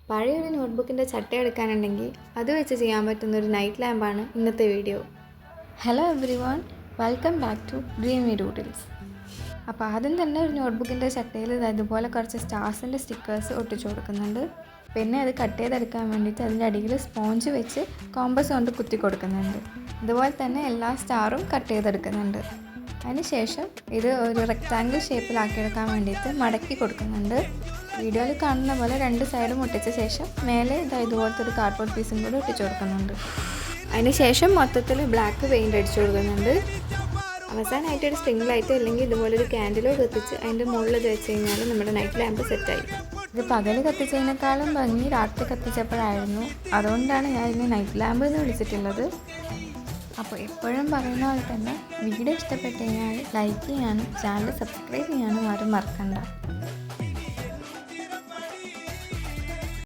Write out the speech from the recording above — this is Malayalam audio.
പഴയൊരു നോട്ട്ബുക്കിൻ്റെ ചട്ട എടുക്കാനുണ്ടെങ്കിൽ അത് വെച്ച് ചെയ്യാൻ പറ്റുന്ന ഒരു നൈറ്റ് ലാമ്പാണ് ഇന്നത്തെ video. Hello everyone, welcome back to Dreamy Doodles. അപ്പോൾ ആദ്യം തന്നെ ഒരു നോട്ട്ബുക്കിൻ്റെ ചട്ടയിൽ ഇതുപോലെ കുറച്ച് സ്റ്റാർസിൻ്റെ സ്റ്റിക്കേഴ്സ് ഒട്ടിച്ചു കൊടുക്കുന്നുണ്ട്. പിന്നെ അത് കട്ട് ചെയ്തെടുക്കാൻ വേണ്ടിയിട്ട് അതിൻ്റെ അടിയിൽ സ്പോഞ്ച് വെച്ച് കോമ്പസ് കൊണ്ട് കുത്തി കൊടുക്കുന്നുണ്ട്. അതുപോലെ തന്നെ എല്ലാ സ്റ്റാറും കട്ട് ചെയ്തെടുക്കുന്നുണ്ട്. അതിനുശേഷം ഇത് ഒരു റെക്റ്റാങ്കിൾ ഷേപ്പിലാക്കിയെടുക്കാൻ വേണ്ടിയിട്ട് മടക്കി കൊടുക്കുന്നുണ്ട്. വീഡിയോയിൽ കാണുന്ന പോലെ രണ്ട് സൈഡും ഒട്ടിച്ച ശേഷം മേലെ ഇതുപോലത്തെ ഒരു കാർഡ്ബോർഡ് പീസും കൂടി ഒട്ടിച്ചു കൊടുക്കുന്നുണ്ട്. അതിനുശേഷം മൊത്തത്തിൽ ബ്ലാക്ക് പെയിൻറ് അടിച്ചു കൊടുക്കുന്നുണ്ട്. അവസാനമായിട്ട് ഒരു സ്ട്രിംഗ് ലൈറ്റ് അല്ലെങ്കിൽ ഇതുപോലൊരു ക്യാൻഡിലോ കത്തിച്ച് അതിൻ്റെ മുകളിൽ ഇത് വെച്ച് കഴിഞ്ഞാൽ നമ്മുടെ നൈറ്റ് ലാമ്പ് സെറ്റായി. ഇത് പകൽ കത്തിച്ചതിനേക്കാളും ഭംഗി രാത്രി കത്തിച്ചപ്പോഴായിരുന്നു. അതുകൊണ്ടാണ് ഞാൻ ഇതിനെ നൈറ്റ് ലാമ്പ് എന്ന് വിളിച്ചിട്ടുള്ളത്. അപ്പോൾ എപ്പോഴും പറയുന്ന പോലെ തന്നെ വീഡിയോ ഇഷ്ടപ്പെട്ട് കഴിഞ്ഞാൽ ലൈക്ക് ചെയ്യാനും ചാനൽ സബ്സ്ക്രൈബ് ചെയ്യാനും ആരും മറക്കണ്ട.